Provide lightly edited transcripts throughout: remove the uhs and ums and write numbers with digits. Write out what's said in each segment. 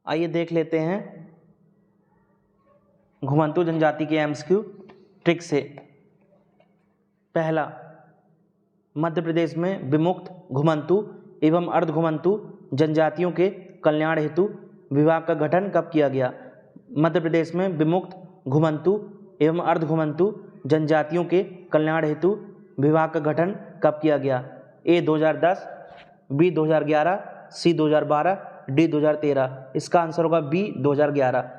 आइए देख लेते हैं घुमंतु जनजाति के एमसीक्यू ट्रिक से। पहला, मध्य प्रदेश में विमुक्त, घुमंतु एवं अर्ध घुमंतु जनजातियों के कल्याण हेतु विभाग का गठन कब किया गया? मध्य प्रदेश में विमुक्त, घुमंतु एवं अर्ध घुमंतु जनजातियों के कल्याण हेतु विभाग का गठन कब किया गया? ए 2010, बी 2011, सी 2012, डी 2013। इसका आंसर होगा बी 2011।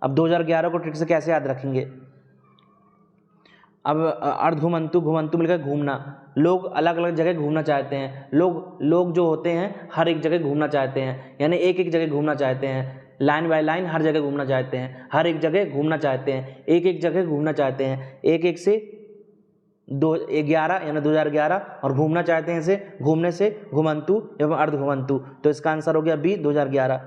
अब 2011 को ट्रिक से कैसे याद रखेंगे? अब अर्ध घुमंतु, घुमंतु मिलकर घूमना, लोग अलग अलग जगह घूमना चाहते हैं। लोग जो होते हैं हर एक जगह घूमना चाहते हैं, यानी एक एक जगह घूमना चाहते हैं, लाइन बाय लाइन हर जगह घूमना चाहते हैं, हर एक जगह घूमना चाहते हैं, एक एक जगह घूमना चाहते हैं, एक एक से 2011 यानी 2011, और घूमना चाहते हैं से घूमने से घुमंतु एवं अर्ध घुमंतु। तो इसका आंसर हो गया बी 2011।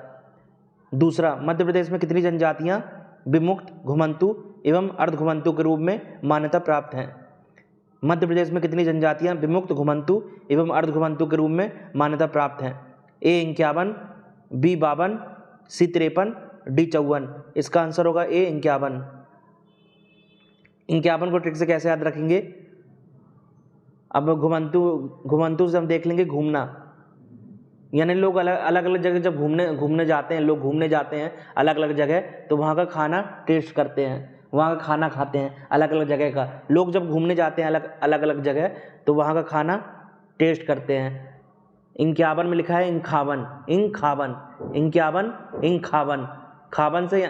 दूसरा, मध्य प्रदेश में कितनी जनजातियां विमुक्त, घुमंतु एवं अर्ध घुमंतु के रूप में मान्यता प्राप्त हैं? मध्य प्रदेश में कितनी जनजातियां विमुक्त, घुमंतु एवं अर्ध घुमंतु के रूप में मान्यता प्राप्त हैं? ए 51, बी 52, सी 53, डी 54। इसका आंसर होगा ए 51। 51 को ट्रिक से कैसे याद रखेंगे? अब घुमंतु से हम देख लेंगे घूमना, यानी लोग अलग अलग जगह जब घूमने जाते हैं, लोग घूमने जाते हैं अलग अलग जगह, तो वहाँ का खाना टेस्ट करते हैं, वहाँ का खाना खाते हैं अलग अलग जगह का। लोग जब घूमने जाते हैं अलग अलग जगह, तो वहाँ का खाना टेस्ट करते हैं। 51 में लिखा है इंखावन, इंखावन, 51, इंखावन, खावन से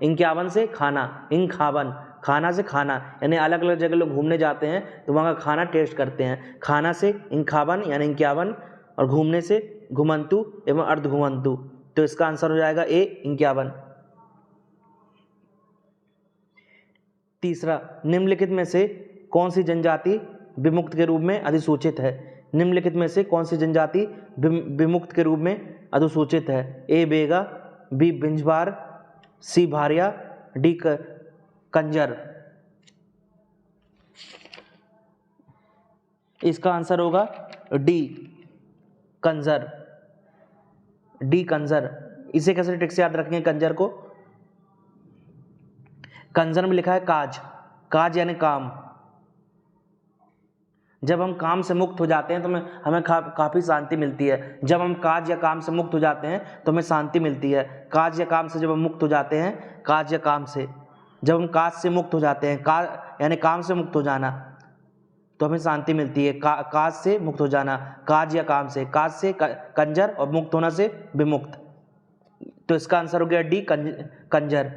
51 से खाना, इंखावन, खाना से खाना, यानी अलग अलग जगह लोग घूमने जाते हैं तो वहाँ का खाना टेस्ट करते हैं। खाना से इंखावन यानी 51, और घूमने से घुमंतु एवं अर्ध घुमंतु। तो इसका आंसर हो जाएगा ए 51। तीसरा, निम्नलिखित में से कौन सी जनजाति विमुक्त के रूप में अधिसूचित है? निम्नलिखित में से कौन सी जनजाति विमुक्त के रूप में अधिसूचित है? ए बेगा, बी बिंजबार, सी भारिया, डी कंजर। इसका आंसर होगा डी कंजर, डी कंजर। इसे कैसे ट्रिक से याद रखेंगे कंजर को? कंजर में लिखा है काज, काज यानी काम। जब हम काम से मुक्त हो जाते हैं तो हमें काफ़ी शांति मिलती है। जब हम काज या काम से मुक्त हो जाते हैं तो हमें शांति मिलती है। काज या काम से जब हम मुक्त हो जाते हैं, काज या काम से जब हम काज से मुक्त हो जाते हैं, यानी काम से मुक्त हो जाना, तो हमें शांति मिलती है। काज से मुक्त हो जाना, काज या काम से, काज से कंजर और मुक्त होना से विमुक्त। तो इसका आंसर हो गया डी कंजर।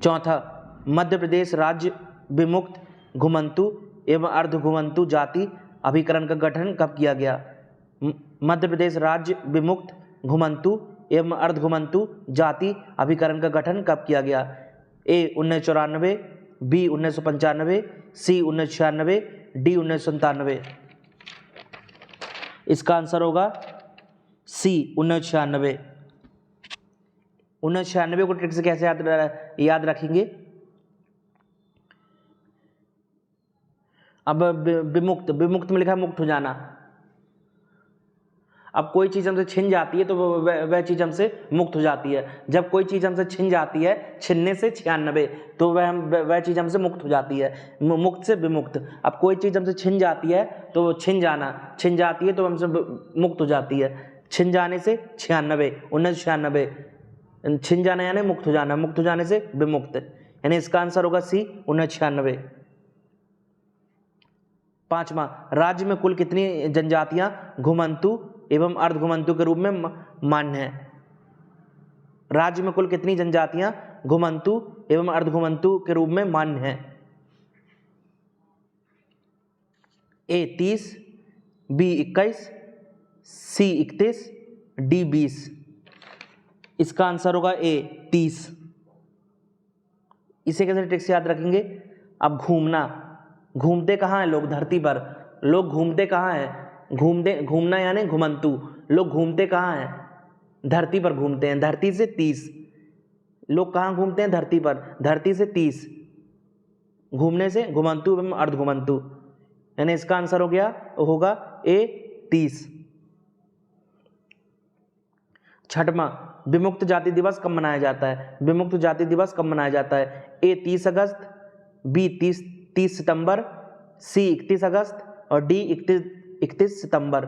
चौथा, मध्य प्रदेश राज्य विमुक्त, घुमंतु एवं अर्ध घुमंतु जाति अभिकरण का गठन कब किया गया? मध्य प्रदेश राज्य विमुक्त, घुमंतु एवं अर्ध घुमंतु जाति अभिकरण का गठन कब किया गया? ए 1994, बी 1995, सी 1996, डी 1997। इसका आंसर होगा सी 1996। 1996 को ट्रिक से कैसे याद रखेंगे? अब विमुक्त, विमुक्त में लिखा है मुक्त हो जाना। अब कोई चीज़ हमसे छिन जाती है तो वह चीज़ हमसे मुक्त हो जाती है। जब कोई चीज़ हमसे छिन जाती है, छिनने से 96, तो वह चीज़ हमसे मुक्त हो जाती है, मुक्त से विमुक्त। अब कोई चीज़ हमसे छिन जाती है तो छिन जाना, छिन जाती है तो हमसे मुक्त हो जाती है। छिन जाने से 96, 1996, छिन जाना यानी मुक्त हो जाना, मुक्त हो जाने से विमुक्त, यानी इसका आंसर होगा सी 1996। पांचवा, राज्य में कुल कितनी जनजातियां घुमंतु एवं अर्ध घुमंतु के रूप में मान्य है? राज्य में कुल कितनी जनजातियां घुमंतु एवं अर्ध घुमंतु के रूप में मान्य है? ए 30, बी 21, सी 31, डी 20। इसका आंसर होगा ए 30। इसे कैसे ट्रिक से याद रखेंगे? अब घूमना, घूमते कहाँ हैं लोग? धरती पर। लोग घूमते कहाँ हैं? घूमना यानी घुमंतु। लोग घूमते कहाँ हैं? धरती पर घूमते हैं। धरती से 30। लोग कहाँ घूमते हैं? धरती पर। धरती से 30, घूमने से घुमंतु एवं अर्ध घुमंतु, यानी इसका आंसर होगा ए 30। छठवां, विमुक्त जाति दिवस कब मनाया जाता है? विमुक्त जाति दिवस कब मनाया जाता है? ए 30 अगस्त, बी 30 सितंबर, सी 31 अगस्त और डी 31 सितंबर।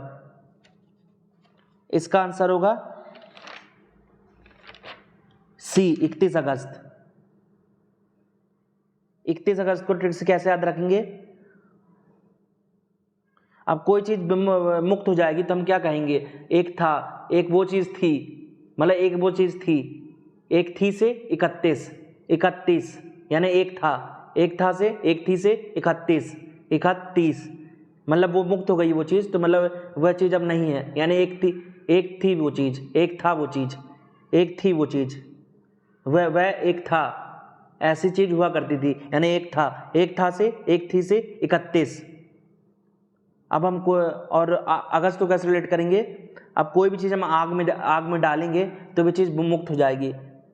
इसका आंसर होगा सी 31 अगस्त। 31 अगस्त को ट्रिक से कैसे याद रखेंगे? अब कोई चीज मुक्त हो जाएगी तो हम क्या कहेंगे? एक था, एक वो चीज थी, मतलब एक वो चीज थी, एक थी से 31 यानी एक था से एक थी से 31 मतलब वो मुक्त हो गई वो चीज, तो मतलब वह चीज अब नहीं है, यानी एक थी वो चीज, एक था वो चीज, एक थी वो चीज, वह एक था, ऐसी चीज हुआ करती थी, यानी एक था से एक थी से 31। अब हम और अगस्त को कैसे रिलेट करेंगे? अब कोई भी चीज़ हम आग में डालेंगे तो वह चीज़ मुक्त हो जाएगी,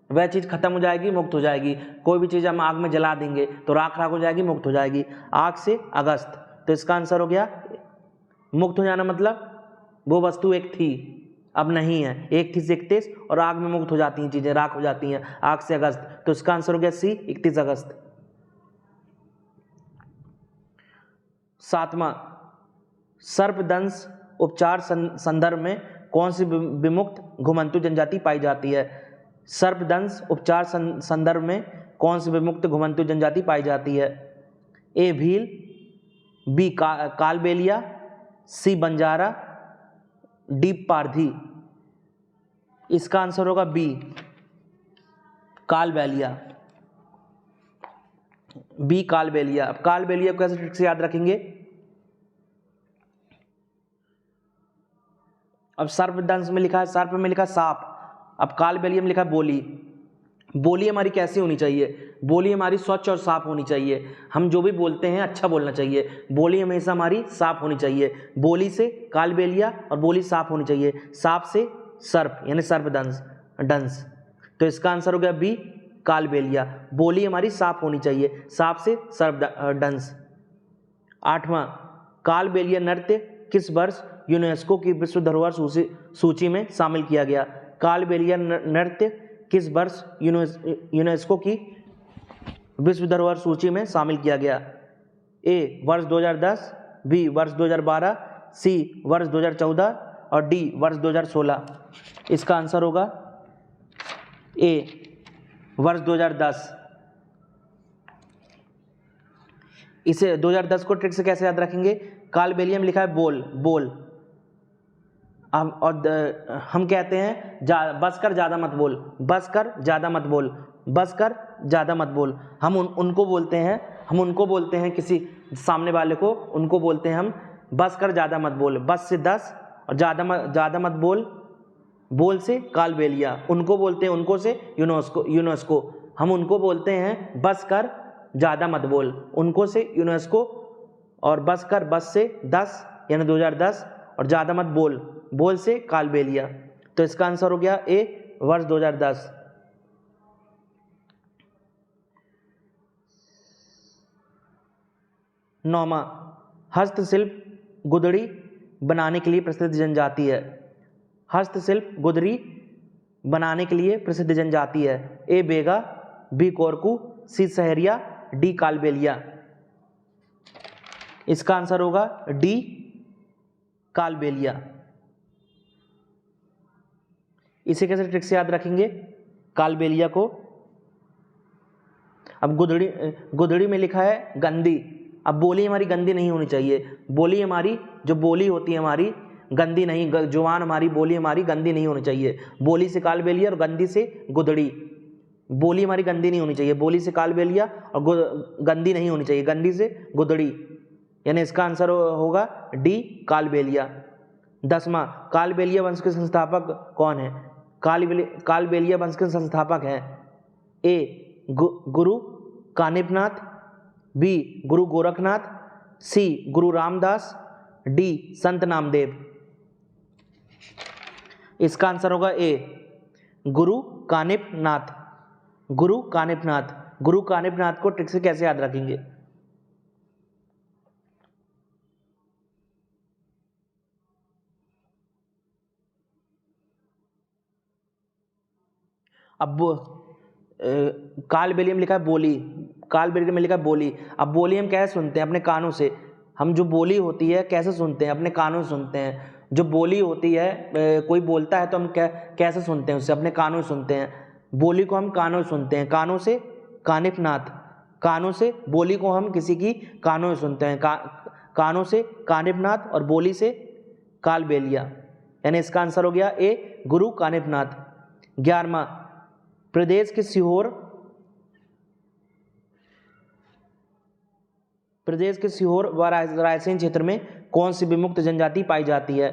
वह चीज़ खत्म हो जाएगी, मुक्त हो जाएगी। कोई भी चीज़ हम आग में जला देंगे तो राख हो जाएगी, मुक्त हो जाएगी। आग से अगस्त, तो इसका आंसर हो गया मुक्त हो जाना, मतलब वो वस्तु एक थी अब नहीं है, एक थी से 31 और आग में मुक्त हो जाती हैं चीज़ें, राख हो जाती हैं आग से अगस्त, तो इसका आंसर हो गया सी 31 अगस्त। 7वां, सर्पदंश उपचार संदर्भ में कौन सी विमुक्त घुमंतु जनजाति पाई जाती है? सर्पदंश उपचार संदर्भ में कौन सी विमुक्त घुमंतु जनजाति पाई जाती है? ए भील, बी कालबेलिया, सी बंजारा, डी पारधी। इसका आंसर होगा बी कालबेलिया, बी कालबेलिया। अब कालबेलिया को कैसे ट्रिक से याद रखेंगे? अब सर्पदंश में लिखा है, सर्प में लिखा सांप, अब कालबेलिया में लिखा है बोली। बोली हमारी कैसी होनी चाहिए? बोली हमारी स्वच्छ और साफ होनी चाहिए, हम जो भी बोलते हैं अच्छा बोलना चाहिए, बोली हमेशा हमारी साफ होनी चाहिए। बोली से कालबेलिया और बोली साफ होनी चाहिए, साफ से सर्प यानी सर्पदंश डंस, तो इसका आंसर हो गया बी कालबेलिया। बोली हमारी साफ होनी चाहिए, साफ से सर्प डंस। 8वां, कालबेलिया नृत्य किस वर्ष यूनेस्को की विश्व धरोहर सूची में शामिल किया गया? कालबेलिया नृत्य किस वर्ष यूनेस्को की विश्व धरोहर सूची में शामिल किया गया? ए वर्ष 2010, बी वर्ष 2012, सी वर्ष 2014 और डी वर्ष 2016। इसका आंसर होगा ए वर्ष 2010। इसे 2010 को ट्रिक से कैसे याद रखेंगे? कालबेलिया में लिखा है बोल, और हम कहते हैं बस कर ज़्यादा मत बोल, बस कर ज़्यादा मत बोल, बस कर ज़्यादा मत बोल। हम उनको बोलते हैं किसी सामने वाले को, उनको बोलते हैं हम बस कर ज़्यादा मत बोल, बस से 10 और ज़्यादा मत बोल, बोल से कालबेलिया, उनको बोलते हैं उनको से यूनेस्को। हम उनको बोलते हैं बस कर ज़्यादा मत बोल, उनको से यूनेस्को, और बस से 10 यानी 2010 और ज़्यादा मत बोल से कालबेलिया। तो इसका आंसर हो गया ए वर्ष 2010। 9वां, हस्तशिल्प गुदड़ी बनाने के लिए प्रसिद्ध जनजाति है। हस्तशिल्प गुदड़ी बनाने के लिए प्रसिद्ध जनजाति है। ए बेगा, बी कोरकू, सी सहरिया, डी कालबेलिया। इसका आंसर होगा डी कालबेलिया। इसे कैसे ट्रिक से याद रखेंगे कालबेलिया को? अब गुदड़ी में लिखा है गंदी, अब बोली हमारी गंदी नहीं होनी चाहिए, बोली हमारी जो बोली होती है हमारी गंदी नहीं, जुबान हमारी बोली हमारी गंदी नहीं होनी चाहिए। बोली से कालबेलिया और गंदी से गुदड़ी, बोली हमारी गंदी नहीं होनी चाहिए, बोली से कालबेलिया और गंदी नहीं होनी चाहिए, गंदी से गुदड़ी, यानी इसका आंसर होगा डी कालबेलिया। 10वां, कालबेलिया वंश के संस्थापक कौन है? कालबेलिया वंश के संस्थापक हैं ए गुरु कानिपनाथ, बी गुरु गोरखनाथ, सी गुरु रामदास, डी संत नामदेव। इसका आंसर होगा ए गुरु कानिपनाथ। गुरु कानिपनाथ को ट्रिक से कैसे याद रखेंगे? अब कालबेलियम लिखा है बोली, कालबेलियम में लिखा है बोली। अब बोली हम कैसे सुनते हैं? अपने कानों से। हम जो बोली होती है कैसे सुनते हैं? अपने कानों से सुनते हैं। जो बोली होती है, कोई बोलता है तो हम कैसे सुनते हैं? उससे अपने कानों से सुनते हैं। बोली को हम कानों से सुनते हैं, कानों से कानिफनाथ, कानों से बोली को हम किसी की कानों से सुनते हैं, कानों से कानिफनाथ और बोली से कालबेलिया। यानी इसका आंसर हो गया ए, गुरु कानिफनाथ। 11वां, प्रदेश के सीहोर, प्रदेश के सीहोर व रायसेन क्षेत्र में कौन सी विमुक्त जनजाति पाई जाती है?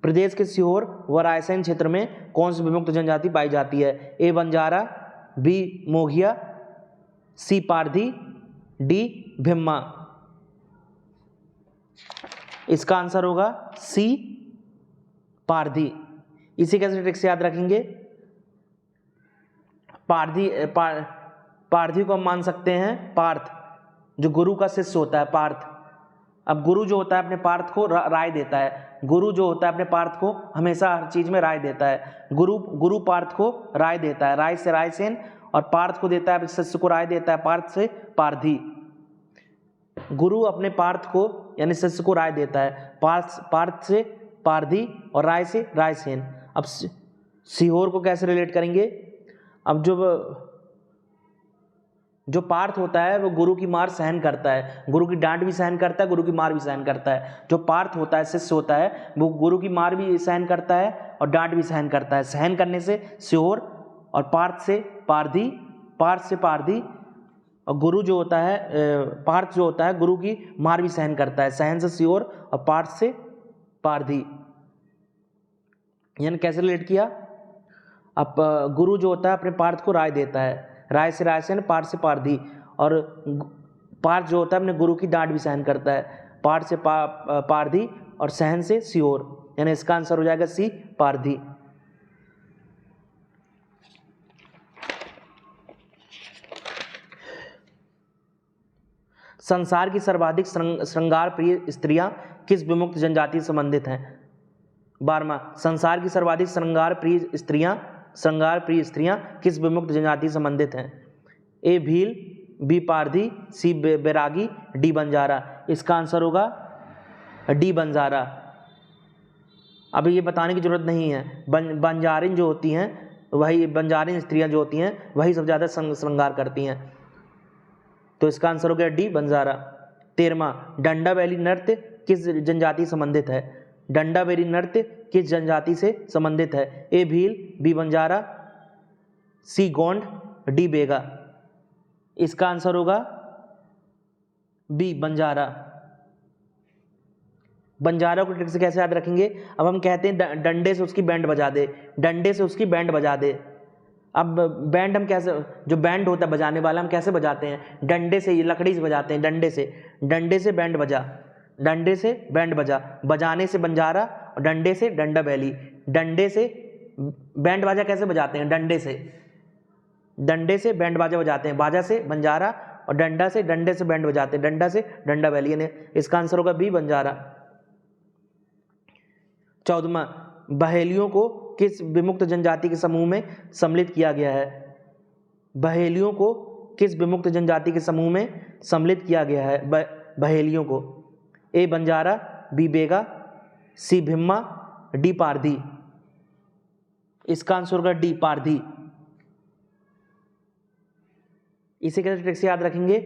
प्रदेश के सीहोर व रायसेन क्षेत्र में कौन सी विमुक्त जनजाति पाई जाती है? ए बंजारा, बी मोघिया, सी पारधी, डी भिम्मा। इसका आंसर होगा सी पारधी। इसी कैसे ट्रिक से याद रखेंगे? पारधी को हम मान सकते हैं पार्थ, जो गुरु का शिष्य होता है, पार्थ। अब गुरु जो होता है अपने पार्थ को राय देता है, गुरु जो होता है अपने पार्थ को हमेशा हर चीज में राय देता है। गुरु पार्थ को राय देता है, राय से रायसेन, और पार्थ को देता है अपने शिष्य को राय देता है, पार्थ से पारधी। गुरु अपने पार्थ को यानी शिष्य को राय देता है, पार्थ से पारधी और राय से रायसेन। अब सीहोर को कैसे रिलेट करेंगे? अब जो पार्थ होता है वो गुरु की मार सहन करता है, गुरु की डांट भी सहन करता है, गुरु की मार भी सहन करता है। जो पार्थ होता है, शिष्य होता है, वो गुरु की मार भी सहन करता है और डांट भी सहन करता है। सहन करने से सीहोर, और पार्थ से पारधी, पार्थ से पारधी। और गुरु जो होता है, पार्थ जो होता है गुरु की मार भी सहन करता है, सहन से सीहोर और पार्थ से पारधी। यानी कैसे रिलेट किया? अब गुरु जो होता है अपने पार्थ को राय देता है, राय से रायसेन, पार्थ से पारधी। और पार्थ जो होता है अपने गुरु की डांट भी सहन करता है, पार्थ से पारधी और सहन से सीहोर। यानी इसका आंसर हो जाएगा सी पारधी। संसार की सर्वाधिक श्रृंगार प्रिय स्त्रियां किस विमुक्त जनजाति से संबंधित हैं? 12वां, संसार की सर्वाधिक श्रृंगार प्रिय स्त्रियां किस विमुक्त जनजाति से संबंधित हैं? ए भील, बी पारधी, सी बैरागी, डी बंजारा। इसका आंसर होगा डी बंजारा। अब ये बताने की जरूरत नहीं है, बंजारिन जो होती हैं, वही बंजारिन स्त्रियां जो होती हैं वही सबसे ज़्यादा श्रृंगार करती हैं। तो इसका आंसर हो गया डी बंजारा। 13वां, डंडा वैली नृत्य किस जनजाति से संबंधित है? डंडा वैली नृत्य किस जनजाति से संबंधित है? ए भील, बी बंजारा, सी गोंड, डी बेगा। इसका आंसर होगा बी बंजारा। बंजारा को ट्रिक से कैसे याद रखेंगे? अब हम कहते हैं डंडे से उसकी बैंड बजा दे, डंडे से उसकी बैंड बजा दे। अब बैंड हम कैसे, जो बैंड होता है बजाने वाला, हम कैसे बजाते हैं? डंडे से, ये लकड़ी से बजाते हैं, डंडे से बैंड बजा, डंडे से बैंड बजा, बजाने से बंजारा और डंडे से डंडा वैली। डंडे से बैंड बाजा कैसे बजाते हैं? डंडे से बैंड बाजा बजाते हैं, बाजा से बंजारा और डंडे से बैंड बजाते हैं, डंडा से डंडा वैली। यानी इसका आंसर होगा बी बंजारा। 14वां, बहेलियों को किस विमुक्त जनजाति के समूह में सम्मिलित किया गया है? बहेलियों को किस विमुक्त जनजाति के समूह में सम्मिलित किया गया है? बहेलियों को ए बंजारा, बी बेगा, सी भिम्मा, डी पारधी। इसका आंसर होगा डी पारधी। इसे कैसे ट्रिक से याद रखेंगे?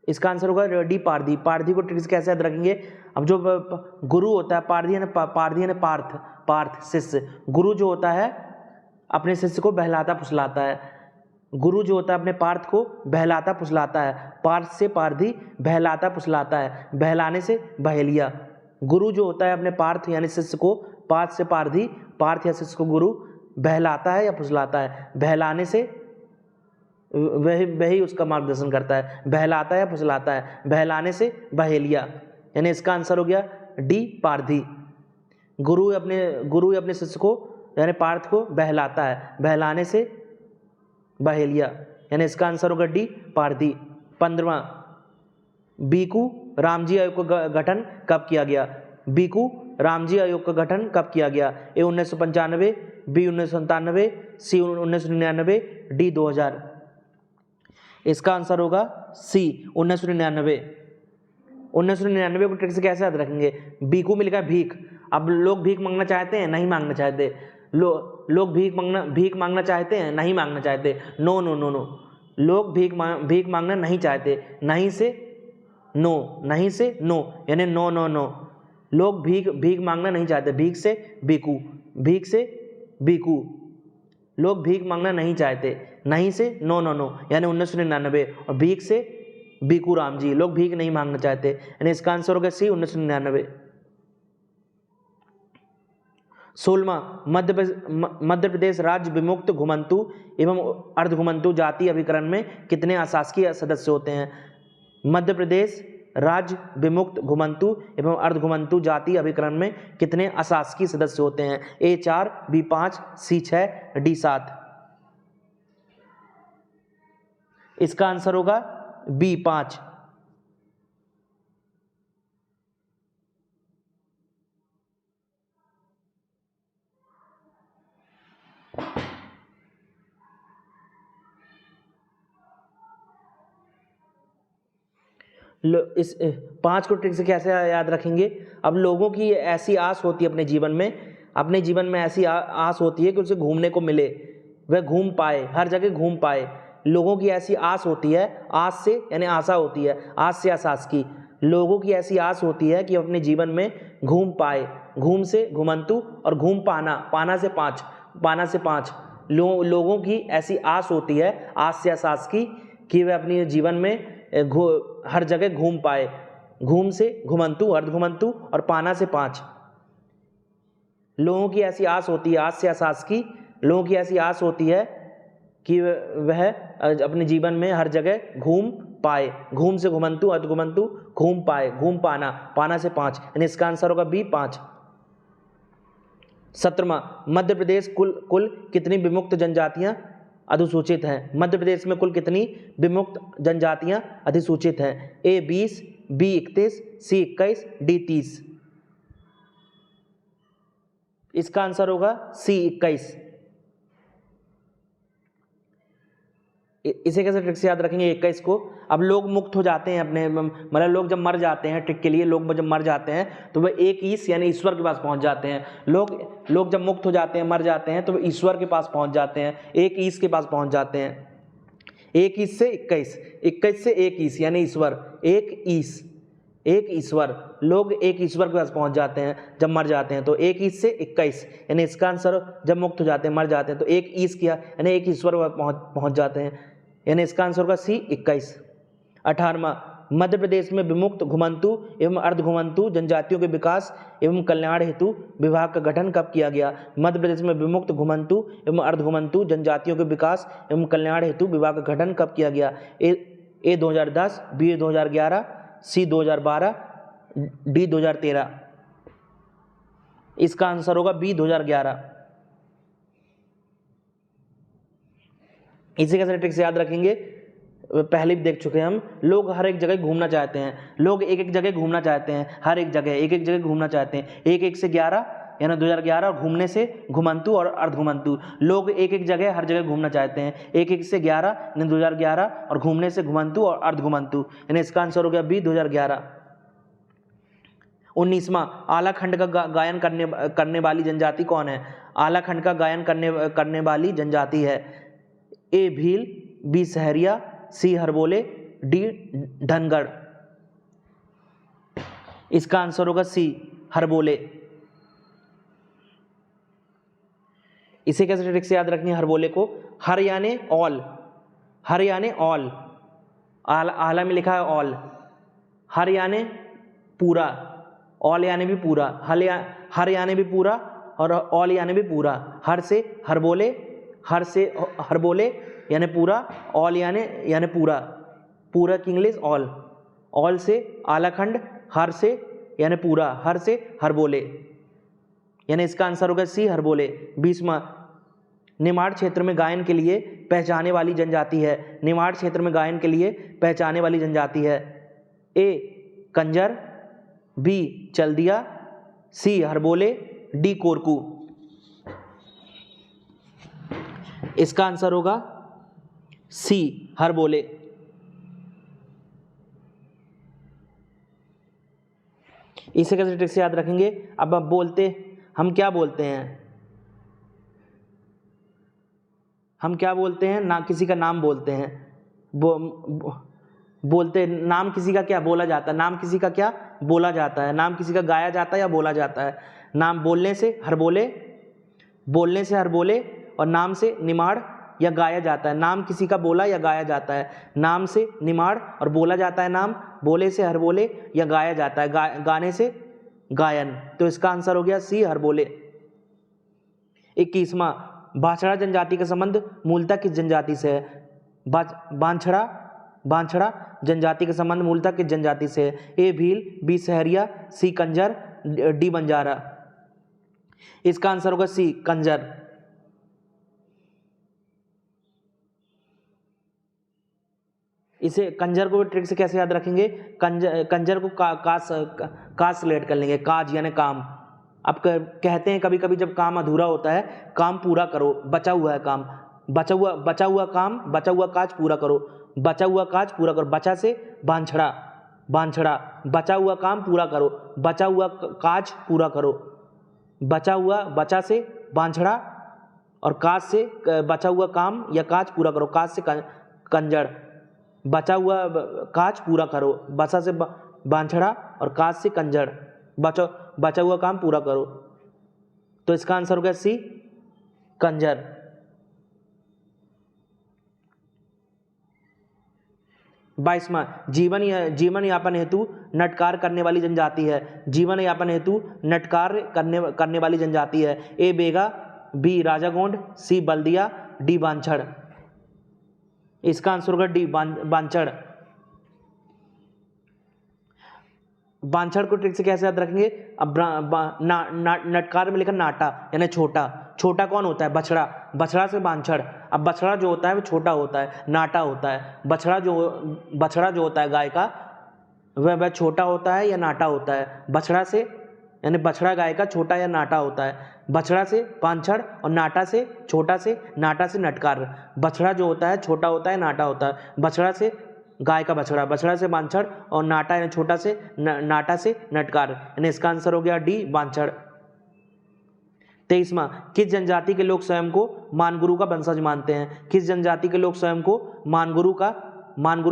इसका आंसर होगा डी पारधी। पारधी को ट्रिक से कैसे याद रखेंगे? अब जो गुरु होता है, पारधी यानी पार्थ शिष्य। गुरु जो होता है अपने शिष्य को बहलाता फुसलाता है, गुरु जो होता है अपने पार्थ को बहलाता फुसलाता है, पार्थ से पारधी, बहलाता फुसलाता है, बहलाने से बहेलिया। गुरु जो होता है अपने पार्थ यानी शिष्य को, पार्थ से पारधी, पार्थ या शिष्य को गुरु बहलाता है या फुसलाता है, बहलाने से वही उसका मार्गदर्शन करता है, बहलाता है या फुसलाता है, बहलाने से बहेलिया। यानी इसका आंसर हो गया डी पारधी। गुरु अपने शिष्य को यानी पार्थ को बहलाता है, बहलाने से बहेलिया। यानी इसका आंसर होगा डी पारधी। 15वां, बीकू रामजी आयोग का गठन कब किया गया? बीकू रामजी आयोग का गठन कब किया गया? ए 1995, बी 1997, सी 1999, डी 2000। इसका आंसर होगा सी 1999। 1999 को ट्रिक से कैसे याद रखेंगे? बी को मिल गया भीख। अब लोग भीख मांगना चाहते हैं, नहीं मांगना चाहते। लोग भीख मांगना चाहते हैं, नहीं मांगना चाहते। नो नो नो नो, लोग भीख मांगना नहीं चाहते। नहीं से नो, नहीं से नो, यानी नो नो नो। लोग भीख मांगना नहीं चाहते। भीख से बीकू, भीख से बीकू। लोग भीख मांगना नहीं चाहते। नहीं से नो नो नो, यानी 1999। और भीख से बीकू राम जी, लोग भीख नहीं मांगना चाहते, यानी इसका आंसर होगा सी 1999। 16वां, मध्य प्रदेश राज्य विमुक्त घुमंतु एवं अर्ध घुमंतु जाति अभिकरण में कितने अशासकीय सदस्य होते हैं? मध्य प्रदेश राज्य विमुक्त घुमंतु एवं अर्ध घुमंतु जाति अभिकरण में कितने अशासकीय सदस्य होते हैं? ए 4, बी 5, सी 6, डी 7। इसका आंसर होगा बी 5। इस 5 को ट्रिक से कैसे याद रखेंगे? अब लोगों की ऐसी आस होती है अपने जीवन में ऐसी आस होती है कि उसे घूमने को मिले, वह घूम पाए, हर जगह घूम पाए। लोगों की ऐसी आस होती है, आस से यानी आशा होती है, आस से आसास की। लोगों की ऐसी आस होती है कि अपने जीवन में घूम पाए। घूम से घुमंतु और घूम पाना, पाना से पाँच। लोगों की ऐसी आस होती है, आस से आसास की, कि वे अपने जीवन में हर जगह घूम पाए। घूम से घुमंतु, अर्ध घुमंतु और पाना से 5। लोगों की ऐसी आस होती है, आस से आसास की। लोगों की ऐसी आस होती है कि वह अपने जीवन में हर जगह घूम पाए। घूम से घुमंतु, अर्ध घुमंतु, घूम पाए, घूम पाना, पाना से 5, यानी इसका आंसर होगा बी 5। 17वां, मध्य प्रदेश कुल कितनी विमुक्त जनजातियां अधिसूचित हैं? मध्य प्रदेश में कुल कितनी विमुक्त जनजातियां अधिसूचित हैं? ए 20, बी 31, सी 21, डी 30। इसका आंसर होगा सी 21। इसे कैसे ट्रिक से याद रखेंगे 21 को? अब लोग मुक्त हो जाते हैं अपने, मतलब लोग जब मर जाते हैं, ट्रिक के लिए, लोग जब मर जाते हैं तो वह एक ईश यानी ईश्वर के पास पहुंच जाते हैं। लोग जब मुक्त हो जाते हैं, मर जाते हैं, तो वह ईश्वर के पास पहुंच जाते हैं, एक ईश के पास पहुंच जाते हैं। एक ईश से 21, 21 से एक ईश यानी ईश्वर, एक ईश, एक ईश्वर। लोग एक ईश्वर के पास पहुंच जाते हैं जब मर जाते हैं, तो एक ईश से 21, यानी इसका आंसर जब मुक्त हो जाते हैं, मर जाते हैं, तो एक ईश किया यानी एक ईश्वर पहुंच जाते हैं, यानी इसका आंसर होगा सी 21। 18वां, मध्य प्रदेश में विमुक्त घुमंतु एवं अर्ध घुमंतु जनजातियों के विकास एवं कल्याण हेतु विभाग का गठन कब किया गया? मध्य प्रदेश में विमुक्त घुमंतु एवं अर्ध घुमंतु जनजातियों के विकास एवं कल्याण हेतु विभाग का गठन कब किया गया? ए 2010, बी 2011, सी 2012, डी 2013। इसका आंसर होगा बी 2011। इसी कैसे ट्रिक से याद रखेंगे? पहले भी देख चुके हैं हम। लोग हर एक जगह घूमना चाहते हैं, लोग एक एक जगह घूमना चाहते हैं, हर एक जगह एक एक जगह घूमना चाहते हैं। 1 से 11 यानी 2011, और घूमने से घुमंतु और अर्ध घुमंतु। लोग एक एक जगह हर जगह घूमना चाहते हैं। 1 से 11 यानी 2011, और घूमने से घुमंतु और अर्ध घुमंतु, यानी इसका आंसर हो गया बी 2011। 19वां, आलाखंड का गायन करने वाली जनजाति कौन है? आलाखंड का गायन करने वाली जनजाति है ए भील, बी सहरिया, सी हरबोले, डी धनगढ़। इसका आंसर होगा सी हरबोले। इसे कैसे ट्रिक से याद रखनी है हरबोले को? हर यानी ऑल, हर यानी ऑल, आला में लिखा है ऑल। हर यानी पूरा, ऑल यानी भी पूरा, हर यानी भी पूरा, और ऑल यानी भी पूरा। हर से हरबोले, हर से हरबोले यानी पूरा, ऑल यानी पूरा, पूरा की इंग्लिश ऑल। ऑल से आलाखंड, हर से यानी पूरा, हर से हरबोले, यानी इसका आंसर होगा सी हरबोले। 20वां, निमाड़ क्षेत्र में गायन के लिए पहचाने वाली जनजाति है। निमाड़ क्षेत्र में गायन के लिए पहचाने वाली जनजाति है ए कंजर, बी चल्दिया, सी हरबोले, डी कोरकू। इसका आंसर होगा सी हरबोले। इसे कैसे ट्रिक से याद रखेंगे? अब बोलते हम क्या बोलते हैं? हम क्या बोलते हैं? ना किसी का नाम बोलते हैं, बोलते नाम किसी का क्या बोला जाता है? नाम किसी का क्या बोला जाता है? नाम किसी का गाया जाता है या बोला जाता है? नाम बोलने से हरबोले, बोलने से हरबोले, और नाम से निमाड़ या गाया जाता है। नाम किसी का बोला या गाया जाता है। नाम से निमाड़ और बोला जाता है नाम, बोले से हरबोले या गाया जाता है, गाने से गायन। तो इसका आंसर हो गया सी हरबोले। 21वां, बांछड़ा जनजाति का संबंध मूलतः किस जनजाति से है? बांछड़ा जनजाति का संबंध मूलतः किस जनजाति से है? ए भील, बी सहरिया, सी कंजर, डी बंजारा। इसका आंसर होगा सी कंजर। इसे कंजर को ट्रिक से कैसे याद रखेंगे? कंजर को का सिलेक्ट कर लेंगे, काज यानी काम। अब कहते हैं कभी कभी जब काम अधूरा होता है, काम पूरा करो, बचा हुआ है काम, बचा हुआ काम, बचा हुआ काज पूरा करो, बचा हुआ काज पूरा करो। बचा से बांछड़ा, बचा हुआ काम पूरा करो, बचा हुआ काज पूरा करो। बचा से बांछड़ा और काज से बचा हुआ काम या काज पूरा करो, काज से कंजर। बचा हुआ काज पूरा करो, बचा से बांछड़ा और काज से कंजर। बचा हुआ काम पूरा करो। तो इसका आंसर हो गया सी कंजर। बाईसवां, जीवन यापन हेतु नटकार करने वाली जनजाति है। जीवन यापन हेतु नटकार करने वाली जनजाति है। ए बेगा, बी राजागोंड, सी बल्दिया, डी बांछड़। इसका आंसर होगा डी बांछड़। बांछड़ को ट्रिक से कैसे याद रखेंगे? अब नटकार में लिखा नाटा यानी छोटा। छोटा कौन होता है? बछड़ा से बांछड़। अब बछड़ा जो होता है वो छोटा होता है, नाटा होता है। बछड़ा जो होता है गाय का, वह छोटा होता है या नाटा होता है? बछड़ा से यानी बछड़ा गाय का छोटा या नाटा होता है। बछड़ा से बांछड़ और नाटा से छोटा से, नाटा से नटकार। बछड़ा जो होता है छोटा होता है, नाटा होता है। बछड़ा से गाय का बछड़ा से बांछड़ और नाटा यानी छोटा से नाटा से नटकार, यानी इसका आंसर हो गया डी बांछड़। 23वां, किस जनजाति के लोग स्वयं को मानगुरु का वंशज मानते हैं? किस जनजाति के लोग स्वयं को मानगुरु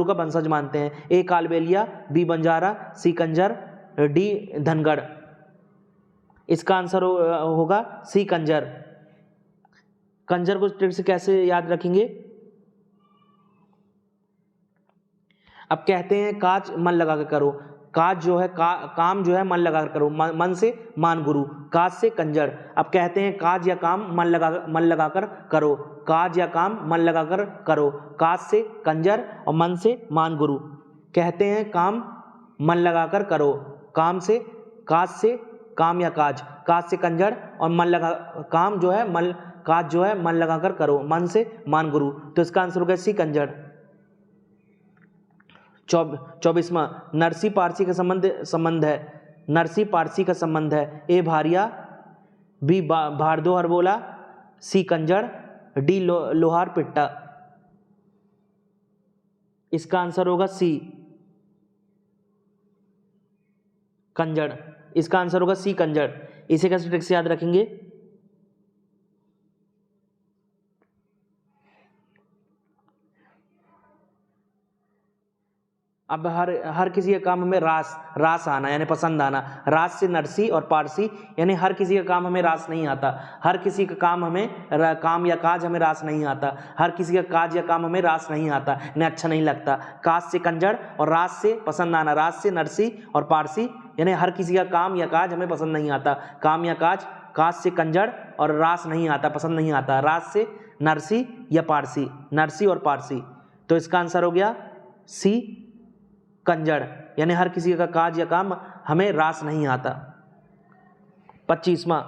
का वंशज मानते हैं? ए कालबेलिया, बी बंजारा, सी कंजर, डी धनगढ़। इसका आंसर होगा सी कंजर। कंजर को ट्रिक से कैसे याद रखेंगे? अब कहते हैं काज मन लगा कर करो। काज जो है काम जो है मन लगा कर करो, मन से मान गुरु, काज से कंजर। अब कहते हैं काज या काम मन लगा कर करो। काज या काम मन लगा कर करो, काज से कंजर और मन से मान गुरु। कहते हैं काम मन लगा कर करो, काम से काज से काम या काज से कंजर और मन लगा काम जो है काज जो है मन लगा कर करो, मन से मान गुरु। तो इसका आंसर होगा सी कंजर। 24वां, नरसी पारसी का संबंध है। नरसी पारसी का संबंध है। ए भारिया, बी भारदो हरबोला, सी कंजर, डी लोहार पिट्टा। इसका आंसर होगा सी कंजड़। इसका आंसर होगा सी कंजड़। इसे कैसे ट्रिक से याद रखेंगे? अब हर किसी का काम हमें रास आना यानी पसंद आना। रास से नरसी और पारसी, यानी हर किसी का काम हमें रास नहीं आता। हर किसी का काम हमें काम या काज हमें रास नहीं आता। हर किसी का काज या काम हमें रास नहीं आता, यानी अच्छा नहीं लगता। काज से कंजड़ और रास से पसंद आना। रास से नरसी और पारसी, यानी हर किसी का काम या काज हमें पसंद नहीं आता। काम या काज से कंजड़ और रास नहीं आता, पसंद नहीं आता। रास से नरसी या पारसी, नरसी और पारसी। तो इसका आंसर हो गया सी कंजड़, यानी हर किसी का काज या काम हमें रास नहीं आता। 25वां,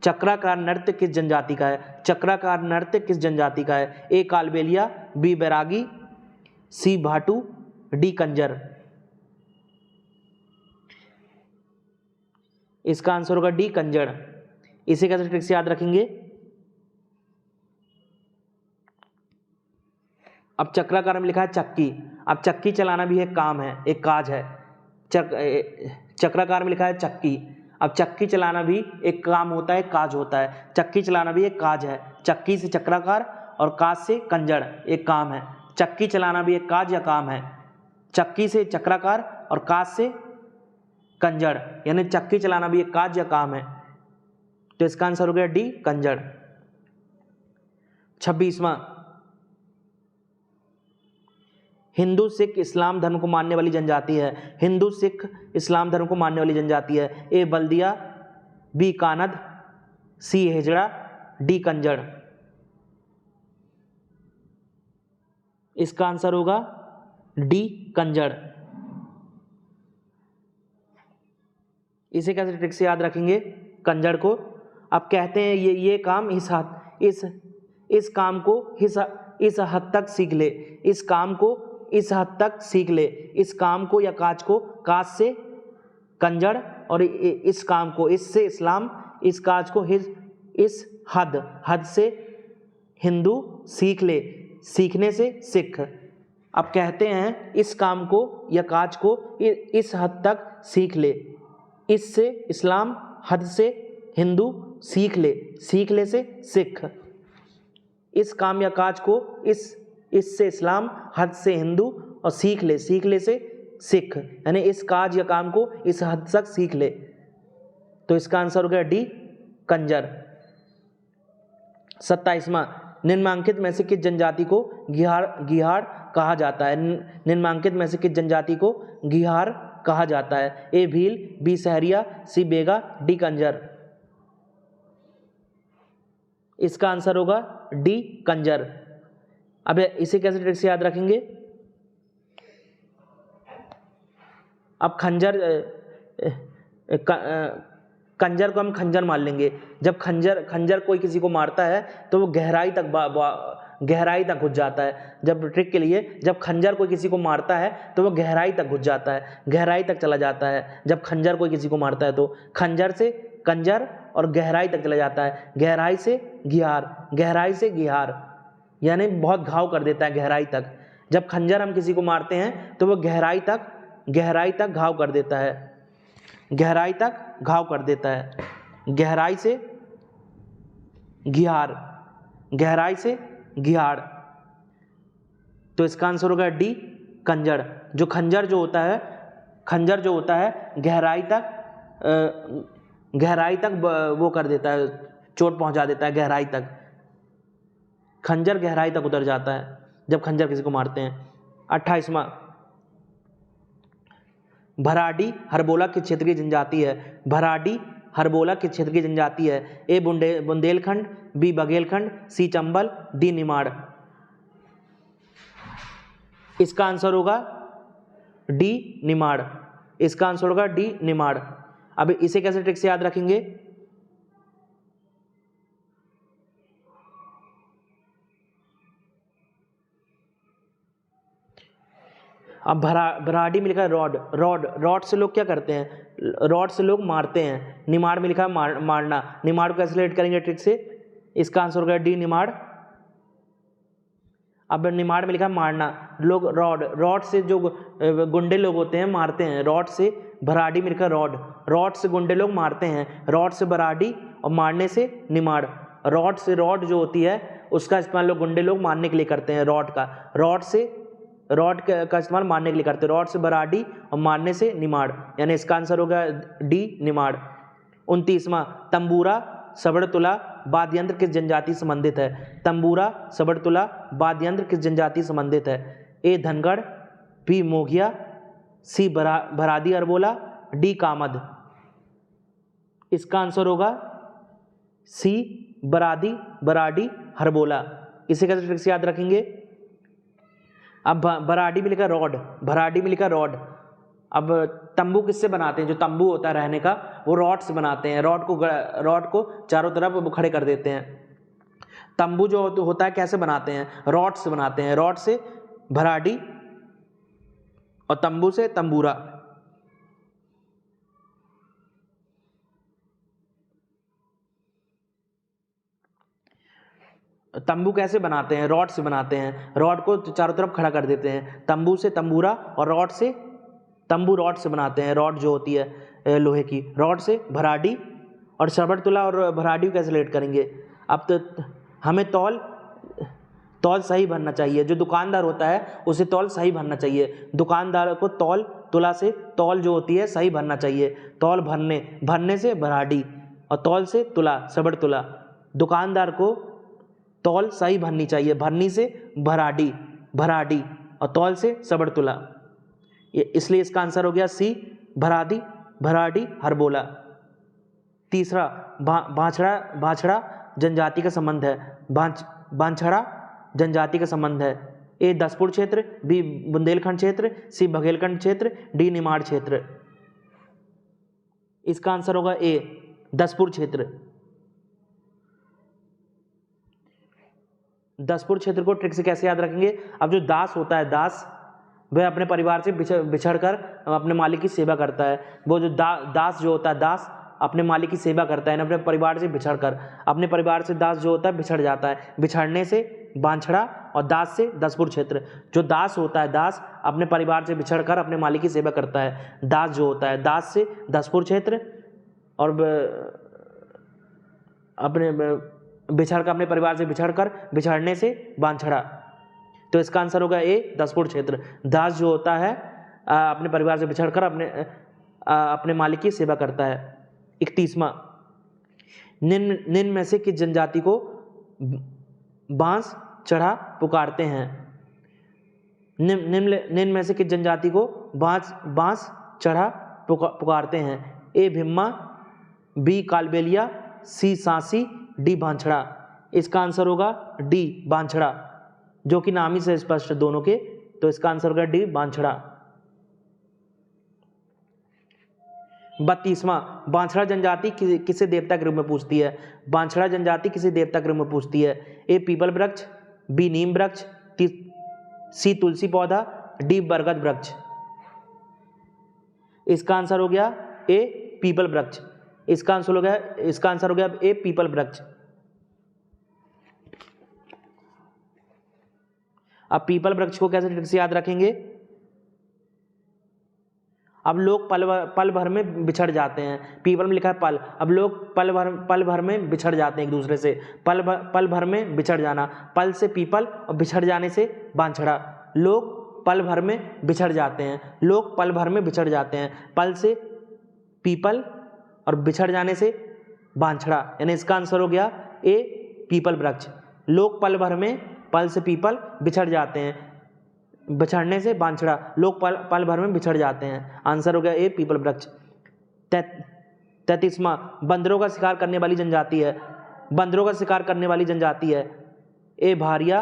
चक्राकार नृत्य किस जनजाति का है? चक्राकार नृत्य किस जनजाति का है? ए कालबेलिया, बी बैरागी, सी भाटू, डी कंजर। इसका आंसर होगा डी कंजड़। इसे कैसे ट्रिक से याद रखेंगे? अब चक्राकार में लिखा है चक्की। अब चक्की चलाना भी एक काम है, एक काज है। चक्राकार में लिखा है चक्की। अब चक्की चलाना भी एक काम होता है, काज होता है। चक्की चलाना भी एक काज है। चक्की से चक्राकार और काज से कंजड़ एक काम है। चक्की चलाना भी एक काज या काम है। चक्की से चक्राकार और काज से कंजड़, यानी चक्की चलाना भी एक काज या काम है। तो इसका आंसर हो गया डी कंजड़। 26वां, हिंदू सिख इस्लाम धर्म को मानने वाली जनजाति है। हिंदू सिख इस्लाम धर्म को मानने वाली जनजाति है। ए बल्दिया, बी कानद, सी हिजड़ा, डी कंजड़। इसका आंसर होगा डी कंजड़। इसे कैसे ट्रिक से याद रखेंगे कंजड़ को? अब कहते हैं ये काम इस काम को इस हद तक सीख ले। इस काम को इस हद तक सीख ले। इस काम को या काज को काज से कंजड़, और इस काम को इससे इस्लाम, इस काज को इस हद से हिंदू, सीख ले, सीखने से सिख। अब कहते हैं इस काम को या काज को इस हद तक सीख ले। इससे इस्लाम, हद से हिंदू, सीख ले से सिख। इस काम या काज को इससे इस्लाम, हद से हिंदू, और सीख ले से सिख, यानी इस काज या काम को इस हद तक सीख ले। तो इसका आंसर हो गया डी कंजर। 27वां, निम्नांकित में से किस जनजाति को गिहार कहा जाता है? निम्नांकित में से किस जनजाति को गिहार कहा जाता है? ए भील, बी सहरिया, सी बेगा, डी कंजर। इसका आंसर होगा डी कंजर। अब इसे कैसे ट्रिक से याद रखेंगे? अब कंजर को हम खंजर मान लेंगे। जब खंजर कोई किसी को मारता है तो वो गहराई तक घुस जाता है। जब ट्रिक के लिए, जब खंजर कोई किसी को मारता है तो वो गहराई तक घुस जाता है, गहराई तक चला जाता है। जब खंजर कोई किसी को मारता है तो खंजर से कंजर और गहराई तक चला जाता है। गहराई से गिहार, यानी बहुत घाव कर देता है गहराई तक। जब खंजर हम किसी को मारते हैं तो वो गहराई तक घाव कर देता है। गहराई से गिहार। तो इसका आंसर होगा डी कंजर। जो खंजर जो होता है गहराई तक वो कर देता है, चोट पहुंचा देता है गहराई तक। खंजर गहराई तक उतर जाता है जब खंजर किसी को मारते हैं। 28वां, भराडी हरबोला किस क्षेत्र की जनजाति है? भराडी हरबोला किस क्षेत्र की जनजाति है? ए बुंदेलखंड, बी बघेलखंड, सी चंबल, डी निमाड़। इसका आंसर होगा डी निमाड़। इसका आंसर होगा डी निमाड़। अब इसे कैसे ट्रिक से याद रखेंगे? अब भराडी में लिखा है रॉड से लोग क्या करते हैं? रॉड से लोग मारते हैं। निमाड़ में लिखा है मारना। निमाड़ को कैसे रिलेट करेंगे ट्रिक से? इसका आंसर होगा डी निमाड़। अब निमाड़ में लिखा है मारना। लोग रॉड से जो गुंडे लोग होते हैं मारते हैं। रॉड से भराडी में लिखा है रॉड से गुंडे लोग मारते हैं। रॉड से भराडी और मारने से निमाड़। रॉड जो होती है उसका इस्तेमाल लोग गुंडे लोग मारने के लिए करते हैं। रॉड का इस्तेमाल मारने के लिए करते हैं। रॉड से भराडी और मारने से निमाड़, यानी इसका आंसर होगा डी निमाड़। 29वां, तंबूरा सबड़तुला वाद्य यंत्र किस जनजाति से संबंधित है? तंबूरा सबड़तुला वाद्य यंत्र किस जनजाति से संबंधित है? ए धनगढ़, बी मोघिया, सी भरादी अरबोला, डी कामद। इसका आंसर होगा सी बराडी हरबोला। इसे कैसे ट्रिक से याद रखेंगे? अब भराडी में लिखा रॉड। अब तंबू किससे बनाते हैं? जो तंबू होता है रहने का वो रॉड से बनाते हैं। रॉड को चारों तरफ खड़े कर देते हैं। तंबू जो होता है कैसे बनाते हैं? रॉड से बनाते हैं। रॉड से भराडी और तंबू से तंबूरा। तंबू कैसे बनाते हैं? रॉड से बनाते हैं। रॉड को चारों तरफ खड़ा कर देते हैं, तंबू से तंबूरा, और रॉड से तंबू, रॉड से बनाते हैं। रॉड जो होती है लोहे की, रॉड से भराडी। और सबड़तुला और भराडी को कैसे रिलेट करेंगे? अब तो हमें तौल सही भरना चाहिए। जो दुकानदार होता है उसे तौल सही भरना चाहिए। दुकानदार को तौल, तुला से तौल जो होती है सही भरना चाहिए। तौल भरने से भराडी, और तौल से तुला, सबड़तुला। दुकानदार को तौल सही भरनी चाहिए, भरनी से भराडी, और तौल से सबड़तुला। इसलिए इसका आंसर हो गया सी, भराडी हरबोला। तीसरा, बांछड़ा जनजाति का संबंध है। बांछड़ा जनजाति का संबंध है। ए दसपुर क्षेत्र, बी बुंदेलखंड क्षेत्र, सी बघेलखंड क्षेत्र, डी निमाड़ क्षेत्र। इसका आंसर होगा ए, दसपुर क्षेत्र। दसपुर क्षेत्र को ट्रिक से कैसे याद रखेंगे? अब जो दास होता है, दास, वह अपने परिवार से बिछड़कर अपने मालिक की सेवा करता है। वो जो दास जो होता है, दास अपने मालिक की सेवा करता है, अपने परिवार से बिछड़कर। अपने परिवार से दास जो होता है बिछड़ जाता है। बिछड़ने से बांछड़ा, और दास से दसपुर क्षेत्र। जो दास होता है, दास अपने परिवार से बिछड़कर अपने मालिक की सेवा करता है। दास जो होता है, दास से दसपुर क्षेत्र, और अपने बिछड़कर, अपने परिवार से बिछड़कर, बिछड़ने से बांछड़ा। तो इसका आंसर होगा ए, दसपुर क्षेत्र। दास जो होता है अपने परिवार से बिछड़कर अपने मालिक की सेवा करता है। 31वां, निम्न में से किस जनजाति को बांस चढ़ा पुकारते हैं? निम्न में से किस जनजाति को बांस चढ़ा पुकारते हैं? ए भिम्मा, बी कालबेलिया, सी सांसी, डी बांछड़ा। इसका आंसर होगा डी, बांछड़ा, जो कि नाम ही से स्पष्ट है दोनों के। तो इसका आंसर होगा डी, बांछड़ा। 32वां, बांछड़ा जनजाति किसे देवता के रूप में पूजती है? बांछड़ा जनजाति किसे देवता के रूप में पूजती है? ए पीपल वृक्ष, बी नीम वृक्ष, सी तुलसी पौधा, डी बरगद वृक्ष। इसका आंसर हो गया ए, पीपल वृक्ष। इसका आंसर हो गया ए, पीपल वृक्ष। अब पीपल वृक्ष को कैसे ट्रिक से याद रखेंगे? अब लोग पल भर में बिछड़ जाते हैं। पीपल में लिखा है पल। अब लोग पल भर में बिछड़ जाते हैं एक दूसरे से। पल भर में बिछड़ जाना, पल से पीपल, और बिछड़ जाने से बांछड़ा। लोग पल भर में बिछड़ जाते हैं। लोग पल भर में बिछड़ जाते हैं। पल से पीपल, और बिछड़ जाने से बांछड़ा। यानी इसका आंसर हो गया ए, पीपल वृक्ष। लोग पल भर में, पल से पीपल, बिछड़ जाते हैं, बिछड़ने से बांछड़ा। लोग पल भर में बिछड़ जाते हैं। आंसर हो गया ए, पीपल वृक्ष। 33वां, बंदरों का शिकार करने वाली जनजाति है। बंदरों का शिकार करने वाली जनजाति है। ए भारिया,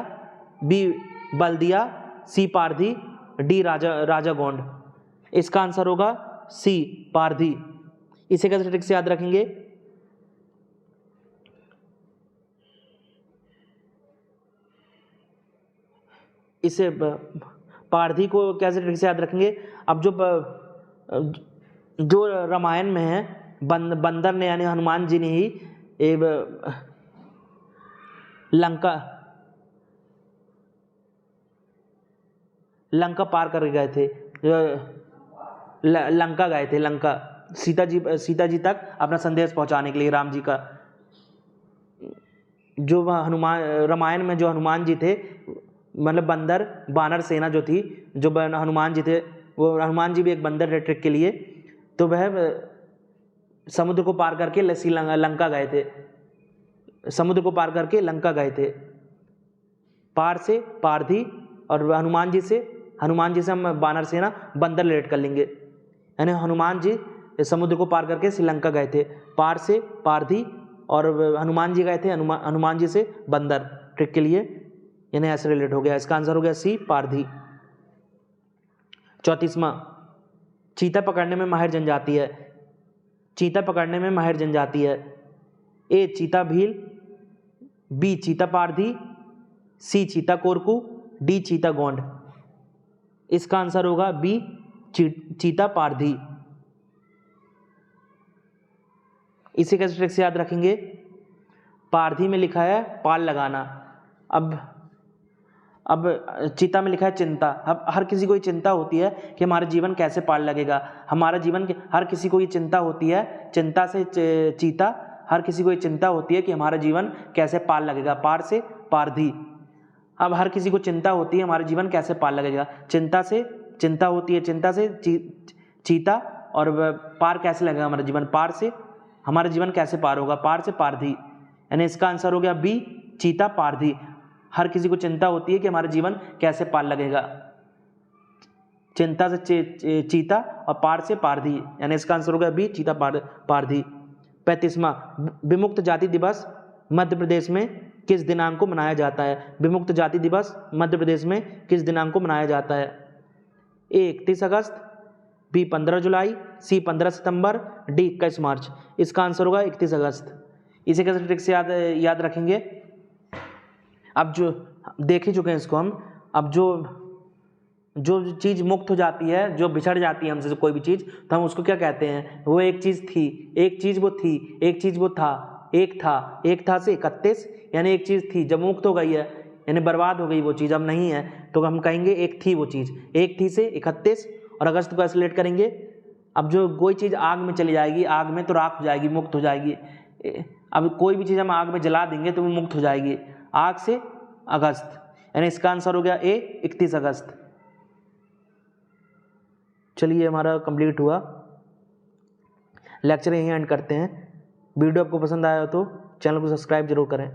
बी बल्दिया, सी पारधी, डी राजा गोंड। इसका आंसर होगा सी, पारधी। इसे कैसे ट्रिक से याद रखेंगे? इसे पारधी को कैसे ट्रिक से याद रखेंगे? अब जो रामायण में है, बंदर ने यानी हनुमान जी ने ही लंका पार कर गए थे। लंका गए थे, लंका, सीता जी तक अपना संदेश पहुंचाने के लिए, राम जी का। जो रामायण में जो हनुमान जी थे, मतलब बानर सेना जो थी, जो हनुमान जी थे, वो हनुमान जी भी एक बंदर थे ट्रिक के लिए। तो वह समुद्र को पार करके लंका गए थे। समुद्र को पार करके लंका गए थे। पार से पारधी, और हनुमान जी से हम बानर सेना, बंदर रिलेट कर लेंगे। यानी हनुमान जी समुद्र को पार करके श्रीलंका गए थे। पार से पारधी, और हनुमान जी गए थे हनुमान जी से बंदर ट्रिक के लिए, यानी ऐसे रिलेट हो गया। इसका आंसर हो गया सी, पारधी। 34वां, चीता पकड़ने में माहिर जनजाति है। चीता पकड़ने में माहिर जनजाति है। ए चीता भील, बी चीता पारधी, सी चीता कोरकू, डी चीता गोंड। इसका आंसर होगा बी, चीता पारधी। इसे कैसे ट्रिक से याद रखेंगे? पारधी में लिखा है पाल लगाना। अब चीता में लिखा है चिंता। अब हर किसी को ये चिंता होती है कि हमारा जीवन कैसे पार लगेगा, हमारा जीवन के हर किसी को ये चिंता होती है, चिंता से चीता, हर किसी को ये चिंता होती है कि हमारा जीवन कैसे पार लगेगा, पार से पारधी। अब हर किसी को चिंता होती है हमारा जीवन कैसे पार लगेगा, चिंता से चिंता होती है, चिंता से चीता, और पार कैसे लगेगा हमारा जीवन, पार से हमारा जीवन कैसे पार होगा, पार से पारधी। यानी इसका आंसर हो गया बी, चीता पारधी। हर किसी को चिंता होती है कि हमारा जीवन कैसे पार लगेगा, चिंता से चीता और पार से पारधी, यानी इसका आंसर हो गया बी, चीता पारधी। 35वां, विमुक्त जाति दिवस मध्य प्रदेश में किस दिनांक को मनाया जाता है? विमुक्त जाति दिवस मध्य प्रदेश में किस दिनांक को मनाया जाता है? ए 31 अगस्त, बी 15 जुलाई, सी 15 सितंबर, डी 21 मार्च। इसका आंसर होगा 31 अगस्त। इसे कैसे ट्रिक से याद रखेंगे? अब जो देख ही चुके हैं इसको हम, अब जो चीज़ मुक्त हो जाती है, जो बिछड़ जाती है हमसे कोई भी चीज़, तो हम उसको क्या कहते हैं? वो एक चीज़ थी, एक चीज़ वो थी, एक चीज़ वो था, एक था से 31, यानी एक चीज़ थी, जब मुक्त हो गई है यानी बर्बाद हो गई वो चीज़, अब नहीं है, तो हम कहेंगे एक थी वो चीज़। एक थी से 31 और अगस्त को आइसोलेट करेंगे। अब जो कोई चीज़ आग में चली जाएगी, आग में तो राख हो जाएगी, मुक्त हो जाएगी। अब कोई भी चीज़ हम आग में जला देंगे तो वो मुक्त हो जाएगी, आग से अगस्त, यानी इसका आंसर हो गया ए 31 अगस्त। चलिए हमारा कंप्लीट हुआ, लेक्चर यहीं एंड करते हैं। वीडियो आपको पसंद आया हो तो चैनल को सब्सक्राइब जरूर करें।